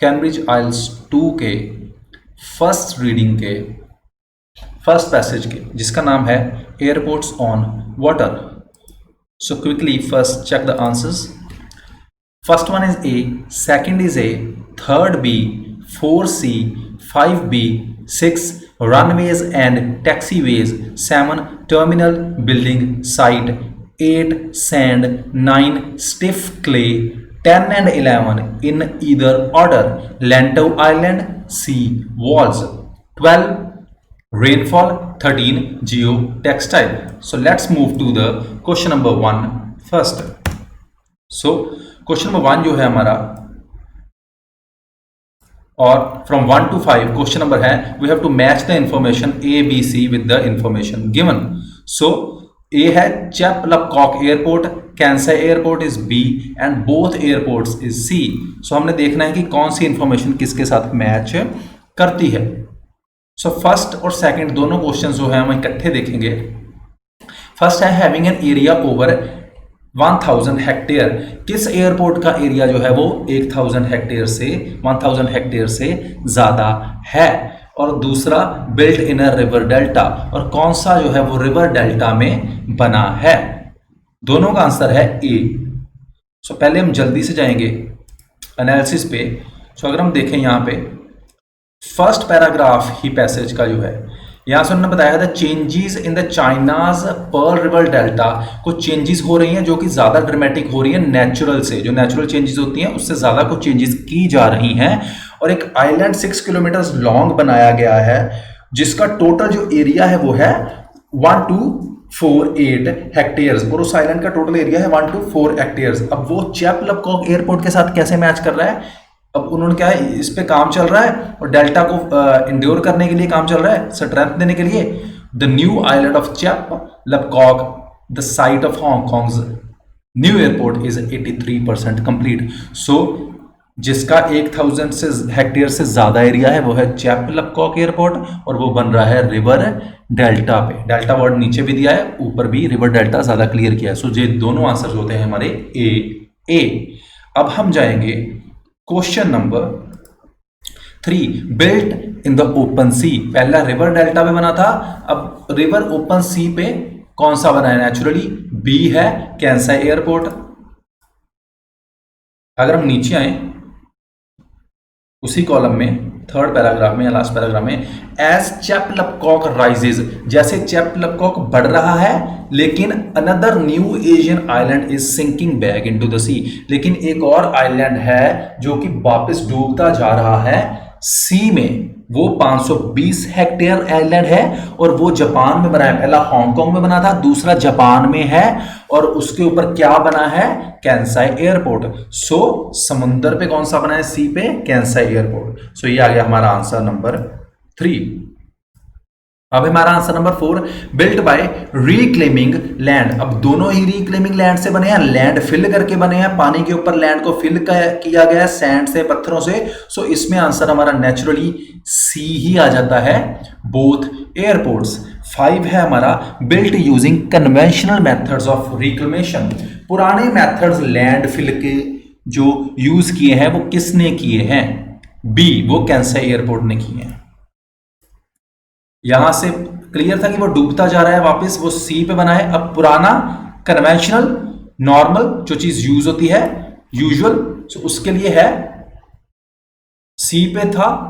Cambridge IELTS 2 के first reading के first passage के, जिसका नाम है airports on water. So quickly first check the answers. First one is A, second is A, third B, 4C, 5B, 6 runways and taxiways, 7 terminal building site, 8 sand, 9 stiff clay, 10 and 11 in either order, Lantau Island, C walls, 12 rainfall, 13 geotextile. So let's move to the question number 1 first. So question number 1 जो है हमारा, और from 1 to 5 question number है, we have to match the information A B C with the information given. So A है Chek Lap Kok airport, Kansai airport is B and both airports is C. So हमने देखना है कि कौन सी information किसके साथ match करती है। सो फर्स्ट और सेकंड दोनों क्वेश्चन जो है हम इकट्ठे देखेंगे। फर्स्ट है having an area over 1000 hectare. किस एयरपोर्ट का एरिया जो है वो 1000 हेक्टेयर से ज्यादा है। और दूसरा built in a river delta, और कौन सा जो है वो रिवर डेल्टा में बना है। दोनों का आंसर है ए। सो पहले हम जल्दी से जाएंगे एनालिसिस पे। सो अगर हम देखें यहाँ पे फर्स्ट पैराग्राफ ही पैसेज का जो है, यहां से उन्होंने बताया था changes in the China's Pearl River Delta, कुछ चेंजेस हो रही हैं जो कि ज्यादा ड्रामेटिक हो रही है नेचुरल से, जो नेचुरल चेंजेस होती हैं उससे ज्यादा कुछ चेंजेस की जा रही हैं। और एक आइलैंड 6 किलोमीटर लॉन्ग बनाया गया है, जिसका टोटल जो एरिया है वो है 1248 हेक्टेयर्स, और उस आइलैंड का टोटल एरिया है 1248 हेक्टेयर्स। अब वो चैपलपकॉक एयरपोर्ट के साथ कैसे मैच कर रहा है, अब उन्होंने क्या है, इस पे काम चल रहा है और डेल्टा को इंड्योर करने के लिए काम चल रहा है, स्ट्रेंथ देने के लिए। The new island of Chek Lap Kok, the site of Hong Kong's new airport is 83% complete. So जिसका 1000 से हेक्टेयर से ज्यादा एरिया है वो है चैपलपकॉक एयरपोर्ट, और वो बन रहा है रिवर डेल्टा पे। डेल्टा वर्ड नीचे भी दिया है, ऊपर भी रिवर डेल्टा ज्यादा क्लियर किया है। सो ये दोनों आंसर होते हैं हमारे ए। अब हम जाएंगे question number 3, built in the open sea. पहला रिवर डेल्टा पे बना था, अब रिवर ओपन सी पे कौन सा बना है नेचुरली, बी है कैंसाई एयरपोर्ट। अगर हम नीचे आए उसी कॉलम में थर्ड पैराग्राफ में या लास्ट पैराग्राफ में, एज चैपलपकॉक राइजेज, जैसे चैपलपकॉक बढ़ रहा है लेकिन another new Asian island is sinking back into the sea, लेकिन एक और आइलैंड है जो कि वापस डूबता जा रहा है सी में। वो 520 हेक्टेयर आइलैंड है और वो जापान में बना है। पहला हांगकांग में बना था, दूसरा जापान में है, और उसके ऊपर क्या बना है, कैंसाई एयरपोर्ट। सो समुंदर पे कौन सा बना है, सी पे कैंसाई एयरपोर्ट। सो ये आ गया हमारा आंसर नंबर 3। अब हमारा answer number 4, built by reclaiming land. अब दोनों ही रिक्लेमिंग लैंड से बने हैं, लैंड फिल करके बने हैं, पानी के ऊपर लैंड को फिल किया गया है सैंड से, पत्थरों से। सो इसमें आंसर हमारा नेचुरली सी ही आ जाता है, बोथ एयरपोर्ट्स। 5 है हमारा built using conventional methods of reclamation. पुराने मेथड्स लैंड फिल के जो यूज किए हैं वो किसने किए हैं, बी, वो कैंसाई एयरपोर्ट ने किए हैं। यहां से क्लियर था कि वो डूबता जा रहा है वापस, वो सी पे बना है। अब पुराना कन्वेंशनल नॉर्मल जो चीज यूज होती है यूजुअल, उसके लिए है सी पे था।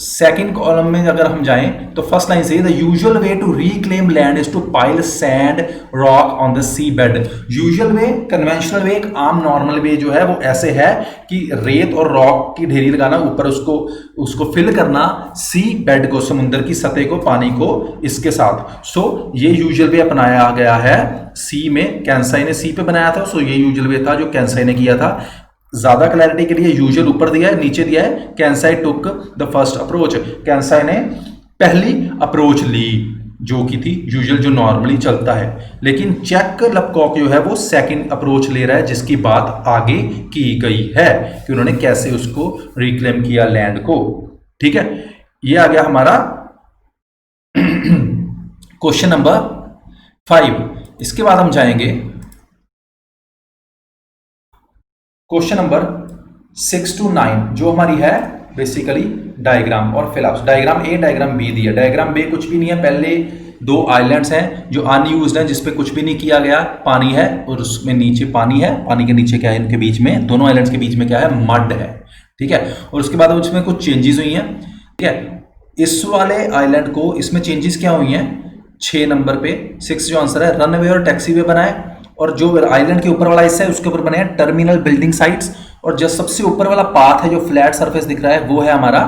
सेकंड कॉलम में अगर हम जाएं तो फर्स्ट लाइन से, the usual way to reclaim land is to pile sand rock on the sea bed. Usual way, conventional way, एक आम नॉर्मल वे जो है वो ऐसे है कि रेत और रॉक की ढेरी लगाना, ऊपर उसको फिल करना सी बेड को, समुद्र की सतह को, पानी को इसके साथ। सो ये यूजुअल वे अपनाया गया है सी में, कैंसाई ने सी पे बनाया था। सो ये यूजुअल वे था जो कैंसाई ने किया था। ज्यादा क्लैरिटी के लिए यूजुअल ऊपर दिया है, नीचे दिया है कैंसाई टुक द फर्स्ट अप्रोच। कैंसाई ने पहली अप्रोच ली जो की थी यूजुअल, जो नॉर्मली चलता है, लेकिन चैपलपकॉक जो है वो सेकंड अप्रोच ले रहा है, जिसकी बात आगे की गई है कि उन्होंने कैसे उसको रिक्लेम किया लैंड को। ठीक है, ये आ गया हमारा क्वेश्चन नंबर 5। इसके बाद हम जाएंगे क्वेश्चन नंबर 6 to 9 जो हमारी है बेसिकली डायग्राम और फिलहाल डायग्राम ए डायग्राम बी दिया। डायग्राम बी कुछ भी नहीं है, पहले दो आइलैंड्स हैं जो अनयूज्ड हैं, जिसपे कुछ भी नहीं किया गया, पानी है और उसमें नीचे पानी है, पानी के नीचे क्या है, इनके बीच में दोनों आइलैंड्स के बीच में क्या है, मड है, ठीक है। और उसके बाद उसमें कुछ चेंजेस हुई हैं, ठीक है। इस वाले आइलैंड को इसमें चेंजेस क्या हुई हैं, 6 नंबर पे 6 जो आंसर है, रनवे और टैक्सीवे बनाए, और जो आइलैंड के ऊपर वाला हिस्सा है उसके ऊपर बने हैं टर्मिनल बिल्डिंग साइट्स, और जो सबसे ऊपर वाला पाथ है जो फ्लैट सरफेस दिख रहा है वो है हमारा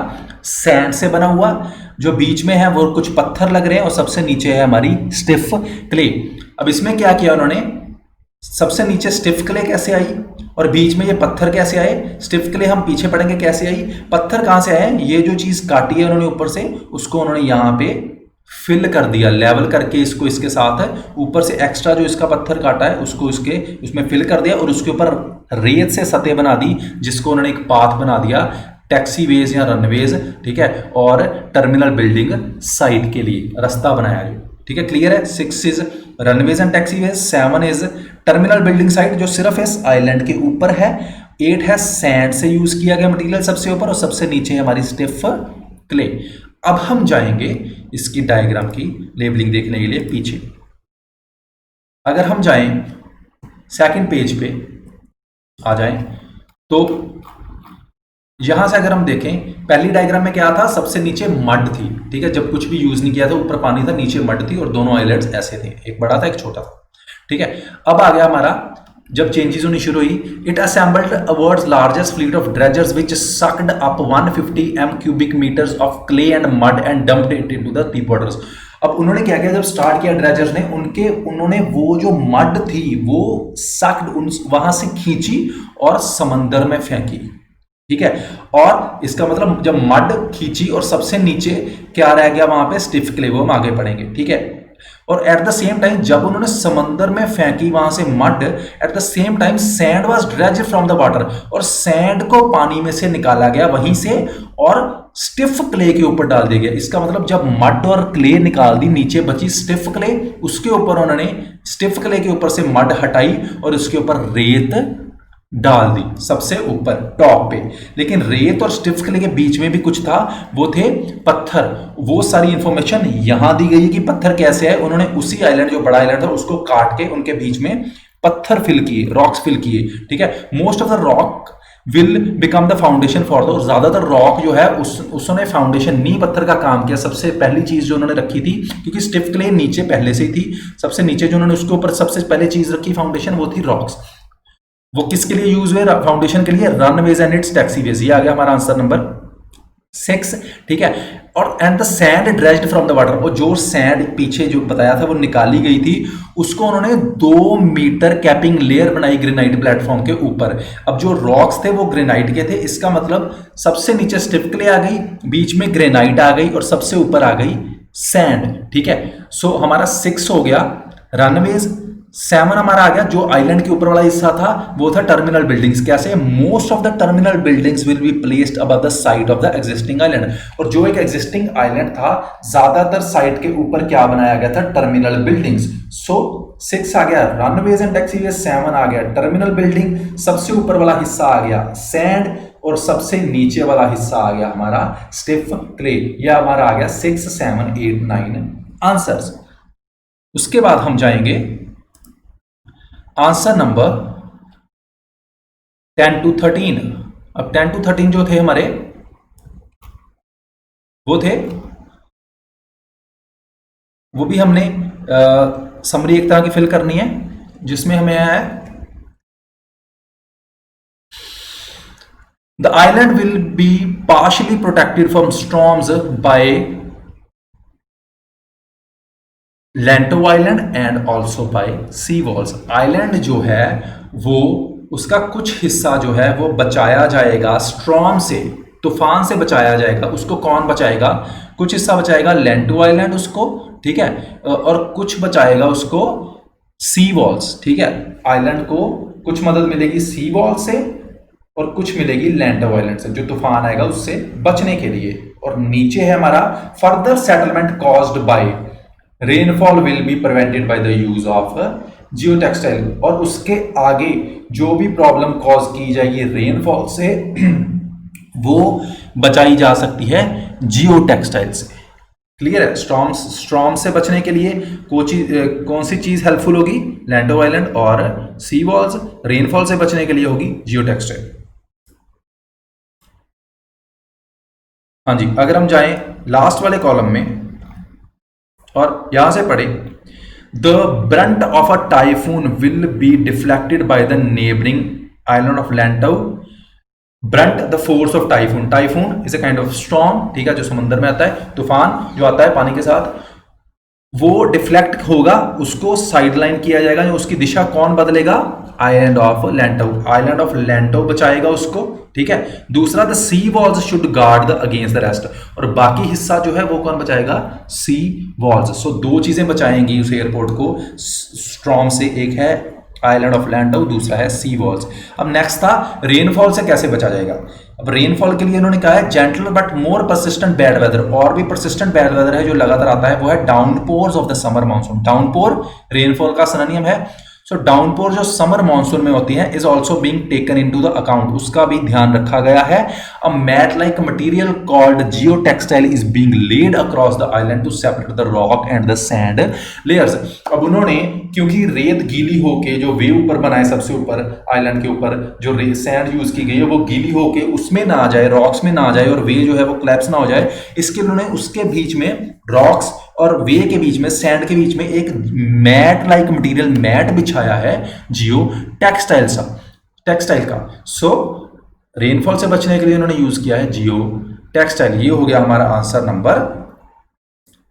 सैंड से बना हुआ, जो बीच में है वो कुछ पत्थर लग रहे हैं, और सबसे नीचे है हमारी स्टिफ क्ले। अब इसमें क्या किया उन्होंने, सबसे नीचे स्टिफ क्ले कैसे आई और बीच में ये पत्थर कैसे आए, स्टिफ क्ले हम पीछे पढ़ेंगे कैसे आई, पत्थर कहां से आए, ये जो चीज काटी है उन्होंने ऊपर से उसको उन्होंने यहां पे फिल कर दिया, लेवल करके इसको इसके साथ है, ऊपर से एक्स्ट्रा जो इसका पत्थर काटा है उसको इसके उसमें फिल कर दिया, और उसके ऊपर रेत से सतह बना दी, जिसको उन्होंने एक पाथ बना दिया टैक्सीवेज या रनवेज, ठीक है, और टर्मिनल बिल्डिंग साइट के लिए रास्ता बनाया है, ठीक है, क्लियर है। 6 is runways and taxiways, 7 is terminal building site जो सिर्फ इस आइलैंड के ऊपर है, 8 है सैंड से यूज किया गया मटेरियल सबसे ऊपर, और सबसे नीचे है हमारी स्टिफ क्ले। अब हम जाएंगे इसकी डायग्राम की लेबलिंग देखने के लिए पीछे। अगर हम जाएं सेकंड पेज पे आ जाएं तो यहां से अगर हम देखें, पहली डायग्राम में क्या था, सबसे नीचे मड थी, ठीक है, जब कुछ भी यूज नहीं किया था, ऊपर पानी था, नीचे मड थी, और दोनों आइलैंड्स ऐसे थे, एक बड़ा था एक छोटा था, ठीक है। अब आ गया हमारा, जब चेंजेस होनी शुरू हुई, it assembled world's largest fleet of dredgers which sucked up 150 m cubic metres of clay and mud and dumped it into the deep waters. अब उन्होंने क्या किया, जब स्टार्ट किया ड्रेजर्स ने, उन्होंने वो जो मड थी वो सक्ड वहां से खींची और समंदर में फेंकी, ठीक है। और इसका मतलब जब मड खींची और सबसे नीचे क्या रह गया वहां पे, स्टिफ क्ले, वो हम आगे पढ़ेंगे, ठीक है। और एट द सेम टाइम जब उन्होंने समंदर में फेंकी वहां से mud, at the same time sand was dredged from the water, और सैंड को पानी में से निकाला गया वहीं से और स्टिफ क्ले के ऊपर डाल दिया गया। इसका मतलब जब मड और क्ले निकाल दी, नीचे बची स्टिफ क्ले, उसके ऊपर उन्होंने स्टिफ क्ले के ऊपर से मड हटाई और उसके ऊपर रेत डाल दी सबसे ऊपर टॉप पे। लेकिन रेत और स्टिफ क्ले के बीच में भी कुछ था, वो थे पत्थर। वो सारी इंफॉर्मेशन यहां दी गई है कि पत्थर कैसे है। उन्होंने उसी आइलैंड, जो बड़ा आइलैंड था, उसको काट के उनके बीच में पत्थर फिल किए, रॉक्स फिल किए, ठीक है। Most of the rock will become the foundation for the, ज्यादातर रॉक जो है उसने फाउंडेशन नींव पत्थर का काम किया। सबसे पहली चीज जो उन्होंने रखी थी, क्योंकि स्टिफ क्ले नीचे पहले से ही थी, सबसे नीचे जो उन्होंने उसके ऊपर सबसे पहले चीज रखी फाउंडेशन, वो थी रॉक्स। वो किसके लिए यूज हुए, फाउंडेशन के लिए, रनवेज एंड इट्स टैक्सीवेज। ये आ गया हमारा आंसर नंबर 6, ठीक है। और and the sand dredged from the water, और जो सैंड पीछे जो बताया था वो निकाली गई थी, उसको उन्होंने 2 मीटर कैपिंग लेयर बनाई ग्रेनाइट प्लेटफॉर्म के ऊपर। अब जो रॉक्स थे वो ग्रेनाइट के थे, इसका मतलब सबसे नीचे स्टिफ क्ले आ गई, बीच में ग्रेनाइट आ गई और सबसे ऊपर आ गई सैंड, ठीक है। सो हमारा 6 हो गया रनवेज। 7 हमारा आ गया, जो आइलैंड के ऊपर वाला हिस्सा था वो था टर्मिनल बिल्डिंग्स। कैसे, most of the terminal buildings will be placed above the side of the existing island. और जो एक एग्जिस्टिंग आइलैंड था, ज्यादातर साइड के ऊपर क्या बनाया गया था, टर्मिनल बिल्डिंग्स। सो 6 आ गया रनवेज एंड टैक्सीवेज, 7 आ गया टर्मिनल बिल्डिंग, सबसे ऊपर वाला हिस्सा आ गया सैंड, और सबसे नीचे वाला हिस्सा आ गया हमारा स्टिफ क्ले। यह हमारा आ गया 6, 7, 8, 9 आंसर्स। उसके बाद हम जाएंगे आंसर नंबर 10 to 13। अब 10 to 13 जो थे हमारे, वो थे, वो भी हमने समरी एक तरह की फिल करनी है, जिसमें हमें आया है the island will be partially protected from storms by Lantau island and also by sea walls. Island जो है वो, उसका कुछ हिस्सा जो है वो बचाया जाएगा स्ट्रॉम से, तूफान से बचाया जाएगा। उसको कौन बचाएगा, कुछ हिस्सा बचाएगा लेंटो आइलैंड उसको, ठीक है, और कुछ बचाएगा उसको सी वॉल्स, ठीक है। आइलैंड को कुछ मदद मिलेगी सी वॉल से और कुछ मिलेगी लेंटो आइलैंड से, जो तूफान आएगा उससे बचने के लिए। और नीचे है हमारा further settlement caused by rainfall will be prevented by the use of Jio textile, और उसके आगे जो भी प्रॉब्लम कॉज की जाएगी रेनफॉल से वो बचाई जा सकती है जियो टेक्सटाइल से। क्लियर है? स्टॉर्म से बचने के लिए कौन सी चीज हेल्पफुल होगी? Lantau island. और सी वॉल्स रेनफॉल से बचने के लिए होगी जियो टेक्सटाइल। हाँ जी, अगर हम जाएं लास्ट वाले कॉलम में और यहां से पढ़े, the brunt of a typhoon will be deflected by the neighbouring island of Lantau. Brunt the force of typhoon, typhoon is a kind of storm, ठीक है, जो समुद्र में आता है, तूफान जो आता है पानी के साथ, वो डिफ्लेक्ट होगा, उसको साइडलाइन किया जाएगा। उसकी दिशा कौन बदलेगा? Island of Lantau, island of Lantau बचाएगा उसको, ठीक है। दूसरा, the sea walls should guard the against the rest, और बाकी हिस्सा जो है वो कौन बचाएगा? सी वॉल्स। सो दो चीजें बचाएंगी उस एयरपोर्ट को स्टॉर्म से, एक है आइलैंड ऑफ लैंटाउ, दूसरा है सी वॉल्स। अब नेक्स्ट था रेनफॉल से कैसे बचा जाएगा। अब रेनफॉल के लिए इन्होंने कहा है gentle but more persistent bad weather, और भी परसिस्टेंट बैड वेदर है जो लगातार आता है, वो है downpours of the summer monsoon. Downpour rainfall का सिनोनिम है। सो डाउनपोर जो समर मानसून में होती है is also being taken into the account, उसका भी ध्यान रखा गया है। A mat like material called geotextile is being laid across the island to separate the rock and the sand layers. अब उन्होंने, क्योंकि रेत गीली होके जो वे ऊपर बनाए सबसे ऊपर आइलैंड के ऊपर जो सैंड यूज की गई है वो गीली होके उसमें ना आ जाए, रॉक्स में ना आ जाए, और वे जो है वो क्लैप्स ना हो जाए, इसके उन्होंने उसके बीच में रॉक्स और वे के बीच में, सैंड के बीच में एक मैट लाइक मटेरियल, मैट बिछाया है जियो टेक्सटाइल का। सो रेनफॉल से बचने के लिए उन्होंने यूज किया है जियो टेक्सटाइल। ये हो गया हमारा आंसर नंबर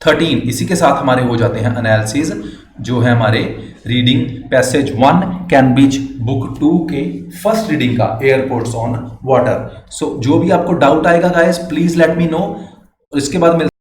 13। इसी के साथ हमारे हो जाते हैं एनालिसिस, जो है हमारे रीडिंग पैसेज 1 कैम्ब्रिज बुक 2 के फर्स्ट रीडिंग का, एयरपोर्ट्स ऑन वाटर। सो जो भी आपको डाउट आएगा guys please let me know, इसके बाद